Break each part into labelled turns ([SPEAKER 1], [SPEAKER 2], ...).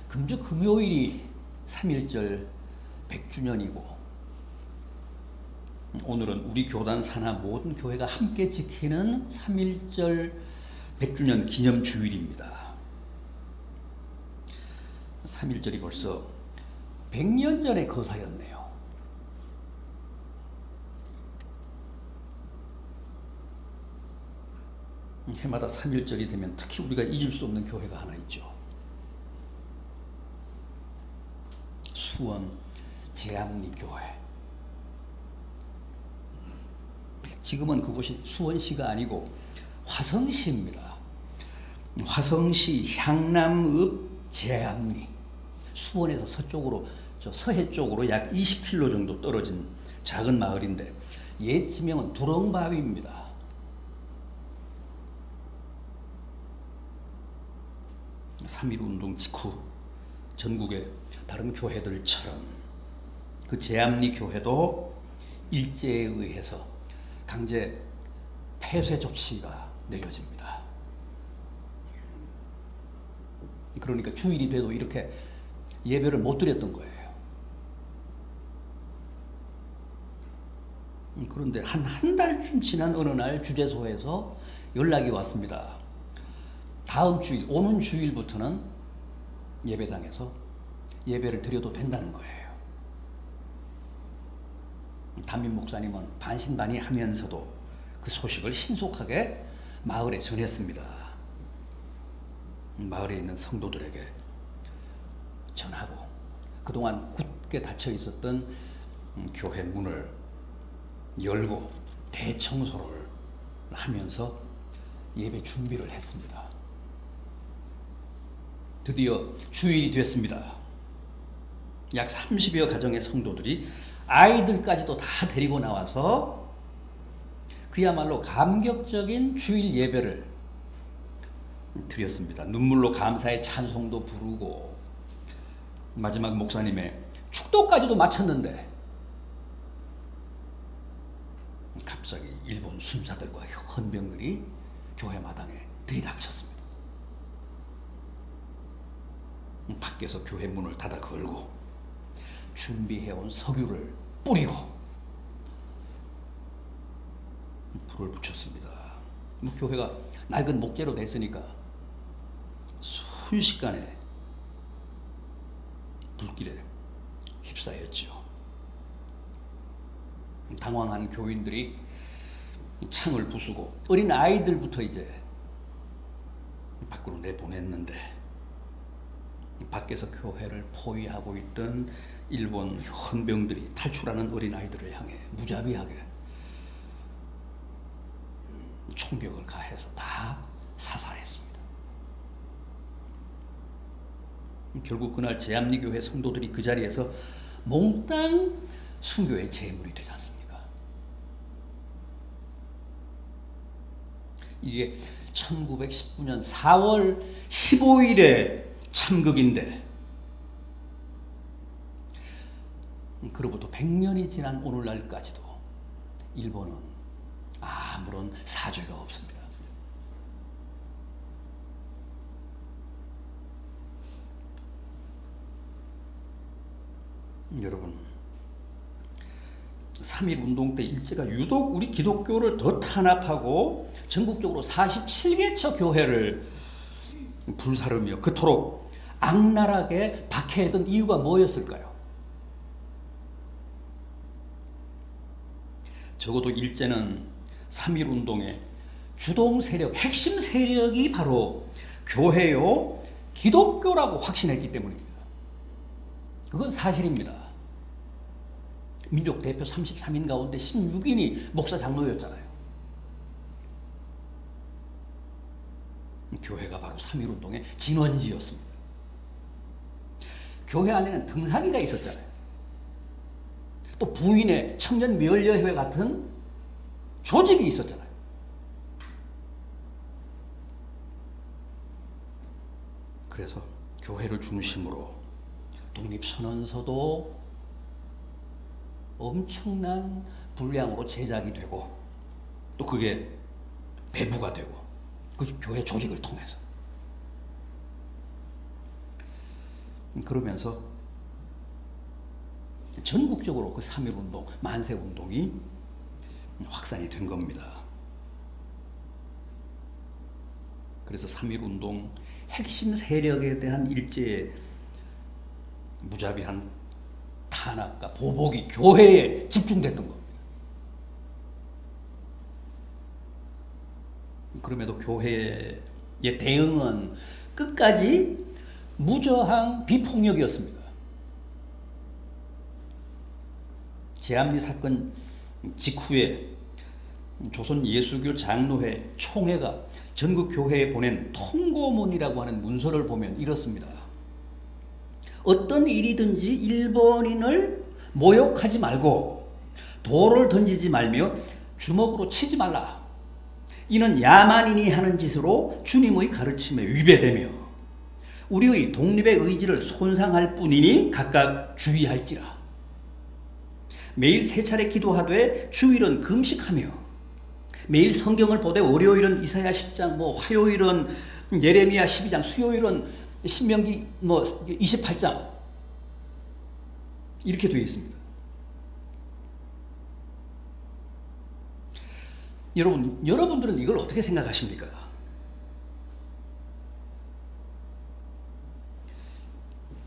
[SPEAKER 1] 금주 금요일이 3.1절 100주년이고 오늘은 우리 교단 산하 모든 교회가 함께 지키는 3.1절 100주년 기념 주일입니다. 3.1절이 벌써 100년 전의 거사였네요. 해마다 3.1절이 되면 특히 우리가 잊을 수 없는 교회가 하나 있죠. 수원 제암리 교회. 지금은 그곳이 수원시가 아니고 화성시입니다. 화성시 향남읍 제암리. 수원에서 서쪽으로 서해 쪽으로 약 20km 정도 떨어진 작은 마을인데 옛 지명은 두렁바위입니다. 3.1 운동 직후 전국의 다른 교회들처럼 그 제암리 교회도 일제에 의해서 강제 폐쇄 조치가 내려집니다. 그러니까 주일이 돼도 이렇게 예배를 못 드렸던 거예요. 그런데 한 달쯤 지난 어느 날 주재소에서 연락이 왔습니다. 다음 주일, 오는 주일부터는 예배당에서 예배를 드려도 된다는 거예요. 담임 목사님은 반신반의하면서도 그 소식을 신속하게 마을에 전했습니다. 마을에 있는 성도들에게 전하고 그동안 굳게 닫혀 있었던 교회 문을 열고 대청소를 하면서 예배 준비를 했습니다. 드디어 주일이 됐습니다. 약 30여 가정의 성도들이 아이들까지도 다 데리고 나와서 그야말로 감격적인 주일 예배를 드렸습니다. 눈물로 감사의 찬송도 부르고 마지막 목사님의 축도까지도 마쳤는데 갑자기 일본 순사들과 헌병들이 교회 마당에 들이닥쳤습니다. 밖에서 교회 문을 닫아 걸고 준비해온 석유를 뿌리고 불을 붙였습니다. 교회가 낡은 목재로 됐으니까 순식간에 불길에 휩싸였죠. 당황한 교인들이 창을 부수고 어린 아이들부터 이제 밖으로 내보냈는데 밖에서 교회를 포위하고 있던 일본 헌병들이 탈출하는 어린 아이들을 향해 무자비하게 총격을 가해서 다 사살했습니다. 결국 그날 제암리 교회 성도들이 그 자리에서 몽땅 순교의 제물이 되지 않습니까? 이게 1919년 4월 15일에 참극인데 그로부터 100년이 지난 오늘날까지도 일본은 아무런 사죄가 없습니다. 여러분 3.1 운동 때 일제가 유독 우리 기독교를 더 탄압하고 전국적으로 47개처 교회를 불사르며 그토록 악랄하게 박해했던 이유가 뭐였을까요? 적어도 일제는 3.1 운동의 주동 세력, 핵심 세력이 바로 교회요, 기독교라고 확신했기 때문입니다. 그건 사실입니다. 민족 대표 33인 가운데 16인이 목사 장로였잖아요. 교회가 바로 3.1 운동의 진원지였습니다. 교회 안에는 등사기가 있었잖아요. 또 부인의 청년 멸려회회 같은 조직이 있었잖아요. 그래서 교회를 중심으로 독립선언서도 엄청난 분량으로 제작이 되고 또 그게 배부가 되고 그 교회 조직을 통해서 그러면서 전국적으로 그 3.1운동, 만세운동이 확산이 된 겁니다. 그래서 3.1운동 핵심 세력에 대한 일제의 무자비한 탄압과 보복이 교회에 집중됐던 겁니다. 그럼에도 교회의 대응은 끝까지 무저항 비폭력이었습니다. 제암리 사건 직후에 조선 예수교 장로회 총회가 전국 교회에 보낸 통고문이라고 하는 문서를 보면 이렇습니다. 어떤 일이든지 일본인을 모욕하지 말고 돌을 던지지 말며 주먹으로 치지 말라. 이는 야만인이 하는 짓으로 주님의 가르침에 위배되며 우리의 독립의 의지를 손상할 뿐이니 각각 주의할지라. 매일 3차례 기도하되 주일은 금식하며 매일 성경을 보되 월요일은 이사야 10장, 화요일은 예레미야 12장, 수요일은 신명기 28장 이렇게 되어 있습니다. 여러분들은 이걸 어떻게 생각하십니까?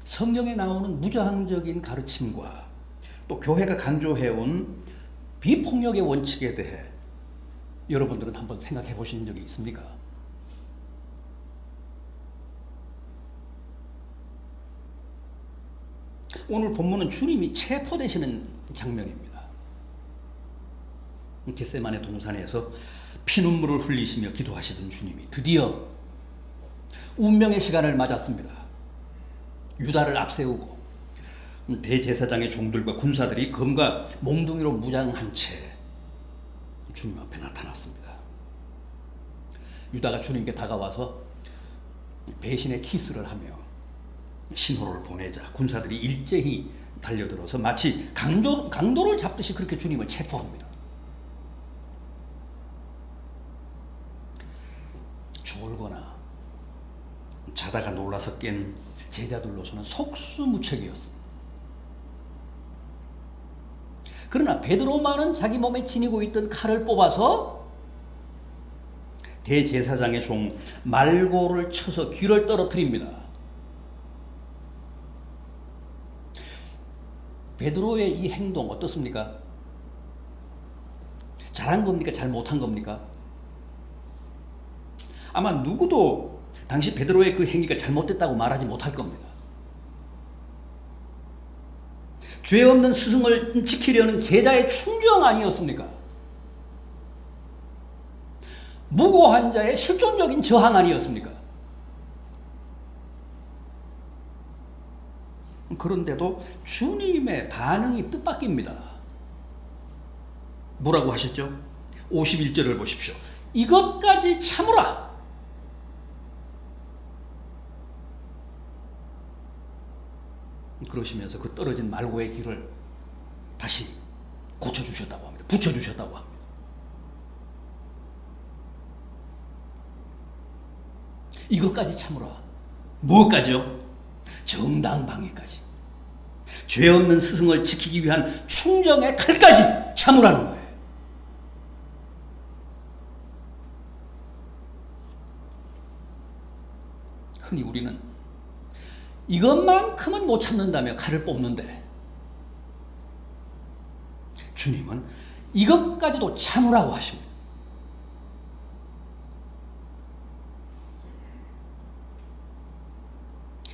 [SPEAKER 1] 성경에 나오는 무저항적인 가르침과 또 교회가 강조해온 비폭력의 원칙에 대해 여러분들은 한번 생각해 보신 적이 있습니까? 오늘 본문은 주님이 체포되시는 장면입니다. 겟세마네 동산에서 피눈물을 흘리시며 기도하시던 주님이 드디어 운명의 시간을 맞았습니다. 유다를 앞세우고 대제사장의 종들과 군사들이 검과 몽둥이로 무장한 채 주님 앞에 나타났습니다. 유다가 주님께 다가와서 배신의 키스를 하며 신호를 보내자 군사들이 일제히 달려들어서 마치 강도를 잡듯이 그렇게 주님을 체포합니다. 졸거나 자다가 놀라서 깬 제자들로서는 속수무책이었습니다. 그러나 베드로만은 자기 몸에 지니고 있던 칼을 뽑아서 대제사장의 종 말고를 쳐서 귀를 떨어뜨립니다. 베드로의 이 행동 어떻습니까? 잘한 겁니까? 잘 못한 겁니까? 아마 누구도 당시 베드로의 그 행위가 잘못됐다고 말하지 못할 겁니다. 죄 없는 스승을 지키려는 제자의 충정 아니었습니까? 무고한 자의 실존적인 저항 아니었습니까? 그런데도 주님의 반응이 뜻밖입니다. 뭐라고 하셨죠? 51절을 보십시오. 이것까지 참으라. 그러시면서 그 떨어진 말고의 길을 다시 고쳐주셨다고 합니다. 붙여주셨다고 합니다. 이것까지 참으라. 무엇까지요? 정당방위까지. 죄 없는 스승을 지키기 위한 충정의 칼까지 참으라는 거예요. 흔히 우리는 이것만큼은 못 참는다며 칼을 뽑는데 주님은 이것까지도 참으라고 하십니다.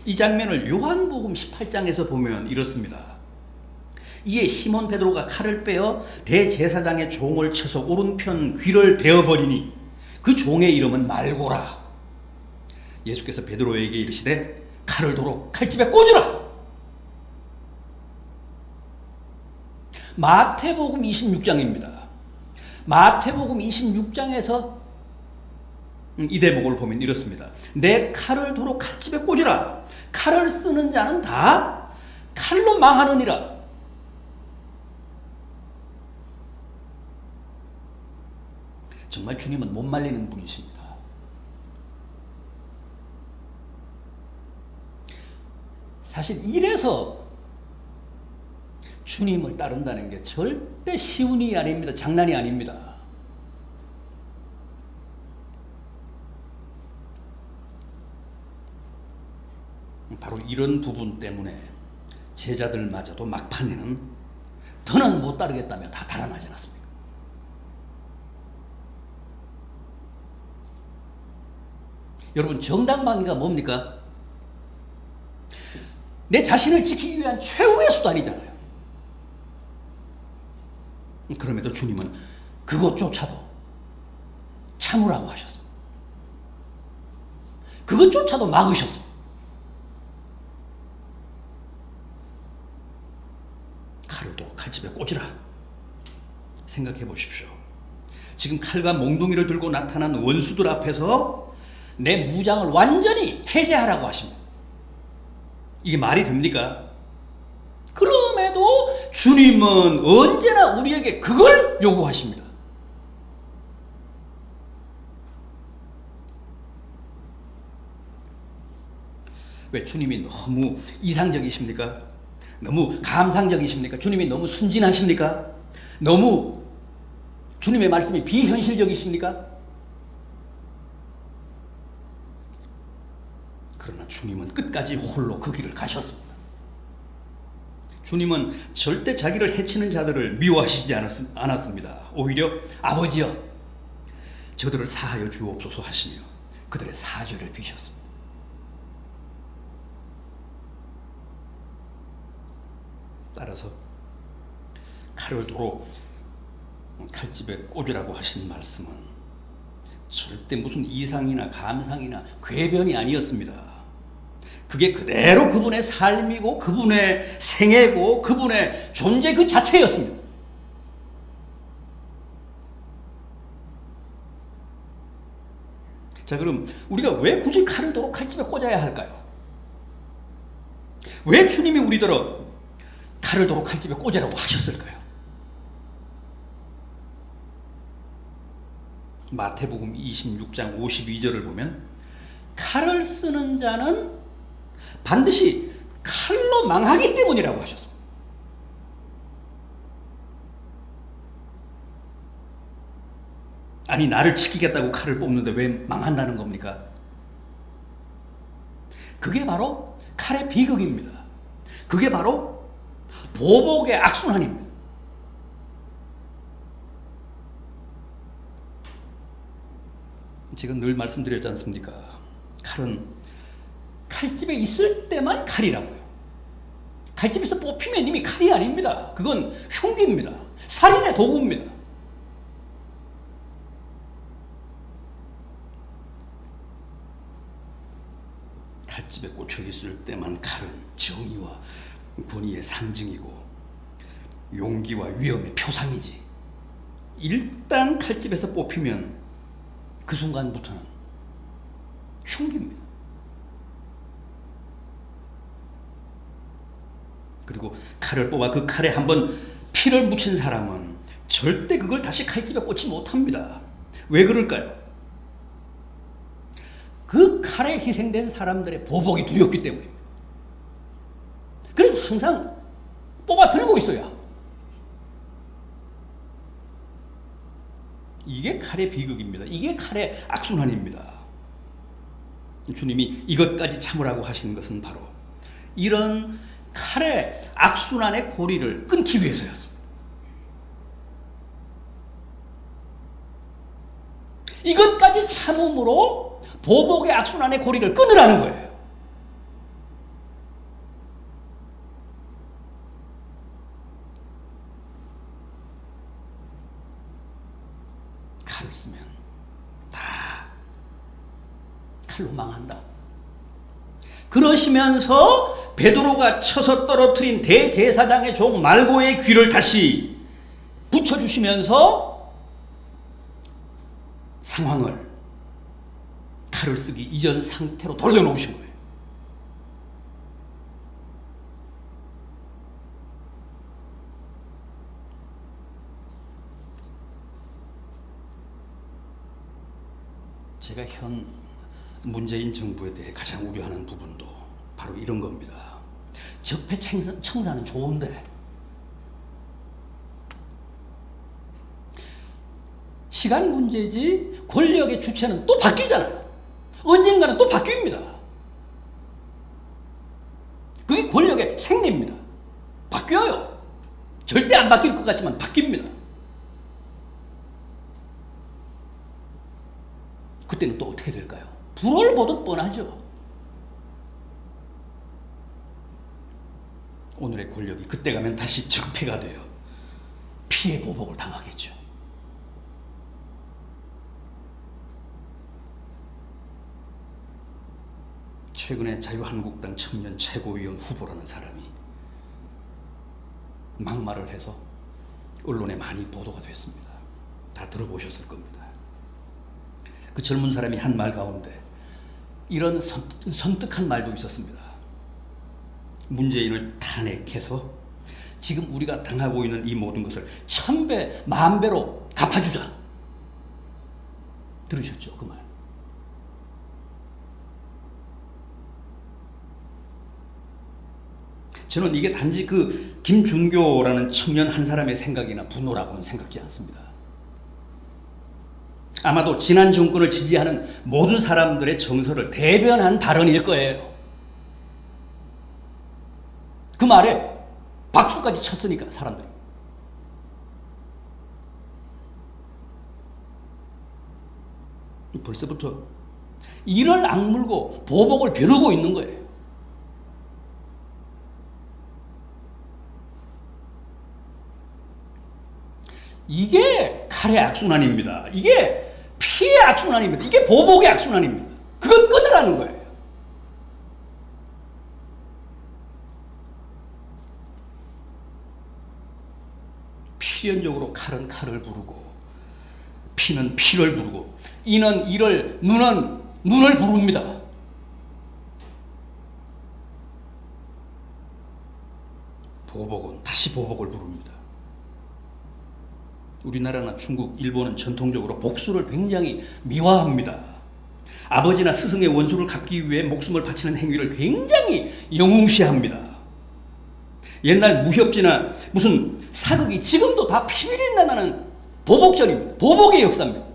[SPEAKER 1] 이 장면을 요한복음 18장에서 보면 이렇습니다. 이에 시몬 베드로가 칼을 빼어 대제사장의 종을 쳐서 오른편 귀를 베어버리니 그 종의 이름은 말고라. 예수께서 베드로에게 이르시되 칼을 도로 칼집에 꽂으라. 마태복음 26장입니다. 마태복음 26장에서 이 대목을 보면 이렇습니다. 내 칼을 도로 칼집에 꽂으라. 칼을 쓰는 자는 다 칼로 망하느니라. 정말 주님은 못 말리는 분이십니다. 사실 이래서 주님을 따른다는 게 절대 쉬운 일이 아닙니다. 장난이 아닙니다. 바로 이런 부분 때문에 제자들마저도 막판에는 더는 못 따르겠다며 다 달아나지 않았습니까? 여러분, 정당방위가 뭡니까? 내 자신을 지키기 위한 최후의 수단이잖아요. 그럼에도 주님은 그것조차도 참으라고 하셨습니다. 그것조차도 막으셨습니다. 칼도 칼집에 꽂으라. 생각해 보십시오. 지금 칼과 몽둥이를 들고 나타난 원수들 앞에서 내 무장을 완전히 해제하라고 하십니다. 이게 말이 됩니까? 그럼에도 주님은 언제나 우리에게 그걸 요구하십니다. 왜 주님이 너무 이상적이십니까? 너무 감상적이십니까? 주님이 너무 순진하십니까? 너무 주님의 말씀이 비현실적이십니까? 그러나 주님은 끝까지 홀로 그 길을 가셨습니다. 주님은 절대 자기를 해치는 자들을 미워하시지 않았습니다. 오히려 아버지여 저들을 사하여 주옵소서 하시며 그들의 사죄를 비셨습니다. 따라서 칼을 도로 칼집에 꽂으라고 하신 말씀은 절대 무슨 이상이나 감상이나 궤변이 아니었습니다. 그게 그대로 그분의 삶이고 그분의 생애고 그분의 존재 그 자체였습니다. 자, 그럼 우리가 왜 굳이 칼을 도로 칼집에 꽂아야 할까요? 왜 주님이 우리더러 칼을 도로 칼집에 꽂으라고 하셨을까요? 마태복음 26장 52절을 보면 칼을 쓰는 자는 반드시 칼로 망하기 때문이라고 하셨습니다. 아니, 나를 지키겠다고 칼을 뽑는데 왜 망한다는 겁니까? 그게 바로 칼의 비극입니다. 그게 바로 보복의 악순환입니다. 제가 늘 말씀드렸지 않습니까? 칼은 칼집에 있을 때만 칼이라고요. 칼집에서 뽑히면 이미 칼이 아닙니다. 그건 흉기입니다. 살인의 도구입니다. 칼집에 꽂혀 있을 때만 칼은 정의와 권위의 상징이고 용기와 위엄의 표상이지. 일단 칼집에서 뽑히면 그 순간부터는 흉기입니다. 그리고 칼을 뽑아 그 칼에 한번 피를 묻힌 사람은 절대 그걸 다시 칼집에 꽂지 못합니다. 왜 그럴까요? 그 칼에 희생된 사람들의 보복이 두렵기 때문입니다. 그래서 항상 뽑아 들고 있어야. 이게 칼의 비극입니다. 이게 칼의 악순환입니다. 주님이 이것까지 참으라고 하신 것은 바로 이런 칼의 악순환의 고리를 끊기 위해서였습니다. 이것까지 참음으로 보복의 악순환의 고리를 끊으라는 거예요. 칼을 쓰면 다 칼로 망한다. 그러시면서 베드로가 쳐서 떨어뜨린 대제사장의 종 말고의 귀를 다시 붙여주시면서 상황을 칼을 쓰기 이전 상태로 돌려놓으신 거예요. 제가 현 문재인 정부에 대해 가장 우려하는 부분도 바로 이런 겁니다. 적폐 청산은 좋은데 시간 문제지 권력의 주체는 또 바뀌잖아요. 언젠가는 또 바뀝니다. 그게 권력의 생리입니다. 바뀌어요. 절대 안 바뀔 것 같지만 바뀝니다. 그때는 또 어떻게 될까요? 불을 보듯 뻔하죠. 오늘의 권력이 그때 가면 다시 적폐가 돼요. 피해 보복을 당하겠죠. 최근에 자유한국당 청년 최고위원 후보라는 사람이 막말을 해서 언론에 많이 보도가 됐습니다. 다 들어보셨을 겁니다. 그 젊은 사람이 한 말 가운데 이런 섬뜩한 말도 있었습니다. 문재인을 탄핵해서 지금 우리가 당하고 있는 이 모든 것을 1000배, 10,000배로 갚아주자. 들으셨죠? 그 말. 저는 이게 단지 그 김준교라는 청년 한 사람의 생각이나 분노라고는 생각지 않습니다. 아마도 지난 정권을 지지하는 모든 사람들의 정서를 대변한 발언일 거예요. 그 말에 박수까지 쳤으니까 사람들이. 벌써부터 이를 악물고 보복을 벼르고 있는 거예요. 이게 칼의 악순환입니다. 이게 피의 악순환입니다. 이게 보복의 악순환입니다. 그걸 끊으라는 거예요. 필연적으로 칼은 칼을 부르고 피는 피를 부르고 이는 이를 눈은 눈을 부릅니다. 보복은 다시 보복을 부릅니다. 우리나라나 중국, 일본은 전통적으로 복수를 굉장히 미화합니다. 아버지나 스승의 원수를 갚기 위해 목숨을 바치는 행위를 굉장히 영웅시합니다. 옛날 무협지나 무슨 사극이 지금도 다 피비린내 나는 보복전입니다. 보복의 역사입니다.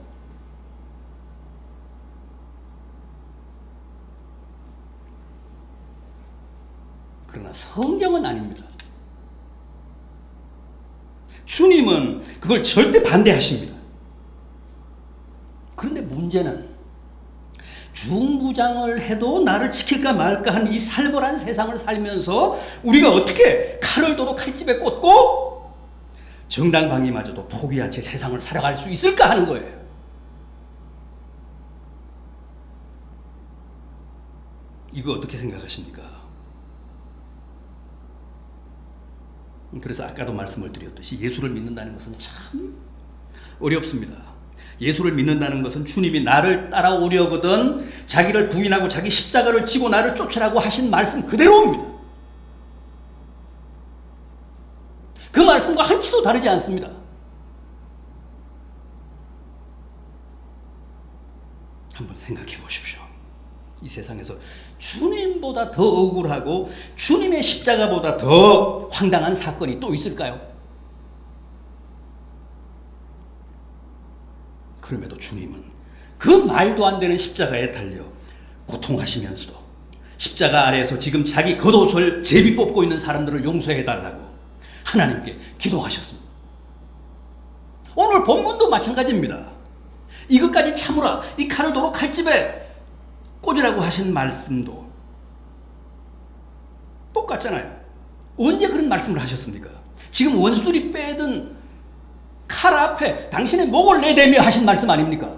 [SPEAKER 1] 그러나 성경은 아닙니다. 주님은 그걸 절대 반대하십니다. 그런데 문제는 중부장을 해도 나를 지킬까 말까 한 이 살벌한 세상을 살면서 우리가 어떻게 칼을 도로 칼집에 꽂고 정당방위마저도 포기한 채 세상을 살아갈 수 있을까 하는 거예요. 이거 어떻게 생각하십니까? 그래서 아까도 말씀을 드렸듯이 예수를 믿는다는 것은 참 어렵습니다. 예수를 믿는다는 것은 주님이 나를 따라오려거든 자기를 부인하고 자기 십자가를 지고 나를 쫓으라고 하신 말씀 그대로입니다. 그 말씀과 한치도 다르지 않습니다. 한번 생각해 보십시오. 이 세상에서 주님보다 더 억울하고 주님의 십자가보다 더 황당한 사건이 또 있을까요? 그럼에도 주님은 그 말도 안 되는 십자가에 달려 고통하시면서도 십자가 아래에서 지금 자기 겉옷을 제비 뽑고 있는 사람들을 용서해달라고 하나님께 기도하셨습니다. 오늘 본문도 마찬가지입니다. 이것까지 참으라, 이 칼을 도로 칼집에 꽂으라고 하신 말씀도 똑같잖아요. 언제 그런 말씀을 하셨습니까? 지금 원수들이 빼든 칼 앞에 당신의 목을 내대며 하신 말씀 아닙니까?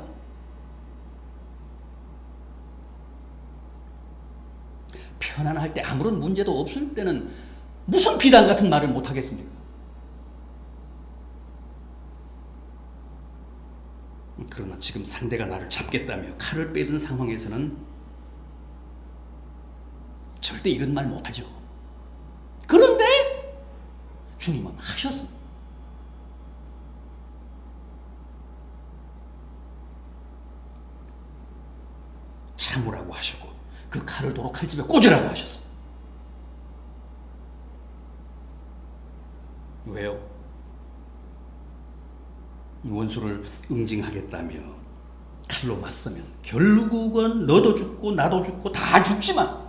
[SPEAKER 1] 편안할 때 아무런 문제도 없을 때는 무슨 비단 같은 말을 못 하겠습니까? 그러나 지금 상대가 나를 잡겠다며 칼을 빼든 상황에서는 절대 이런 말 못하죠. 그런데 주님은 하셨습니다. 참으라고 하셨고 그 칼을 도로 칼집에 꽂으라고 하셨습니다. 왜요? 원수를 응징하겠다며 칼로 맞서면 결국은 너도 죽고 나도 죽고 다 죽지만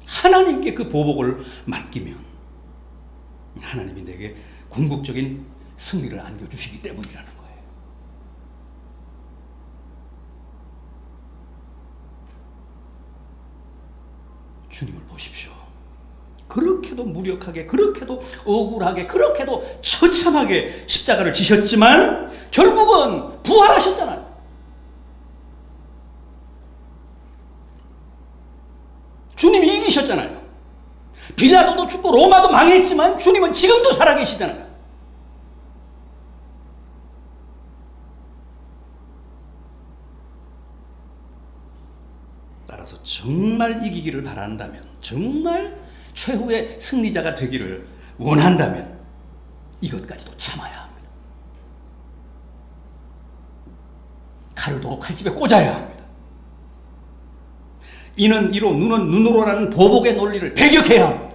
[SPEAKER 1] 하나님께 그 보복을 맡기면 하나님이 내게 궁극적인 승리를 안겨주시기 때문이라는 거예요. 주님을 보십시오. 그렇게도 무력하게, 그렇게도 억울하게, 그렇게도 처참하게 십자가를 지셨지만 결국은 부활하셨잖아요. 주님이 이기셨잖아요. 빌라도도 죽고 로마도 망했지만 주님은 지금도 살아계시잖아요. 따라서 정말 이기기를 바란다면, 정말 최후의 승리자가 되기를 원한다면 이것까지도 참아야 합니다. 칼을 도로 칼집에 꽂아야 합니다. 이는 이로 눈은 눈으로라는 보복의 논리를 배격해야 합니다.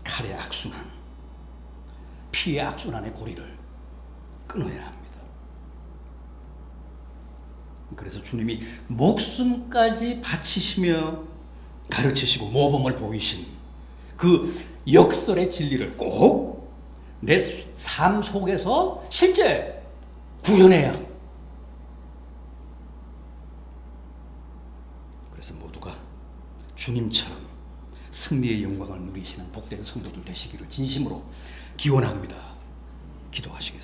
[SPEAKER 1] 칼의 악순환, 피의 악순환의 고리를 끊어야 합니다. 그래서 주님이 목숨까지 바치시며 가르치시고 모범을 보이신 그 역설의 진리를 꼭 내 삶 속에서 실제 구현해야. 그래서 모두가 주님처럼 승리의 영광을 누리시는 복된 성도들 되시기를 진심으로 기원합니다. 기도하시겠습니다.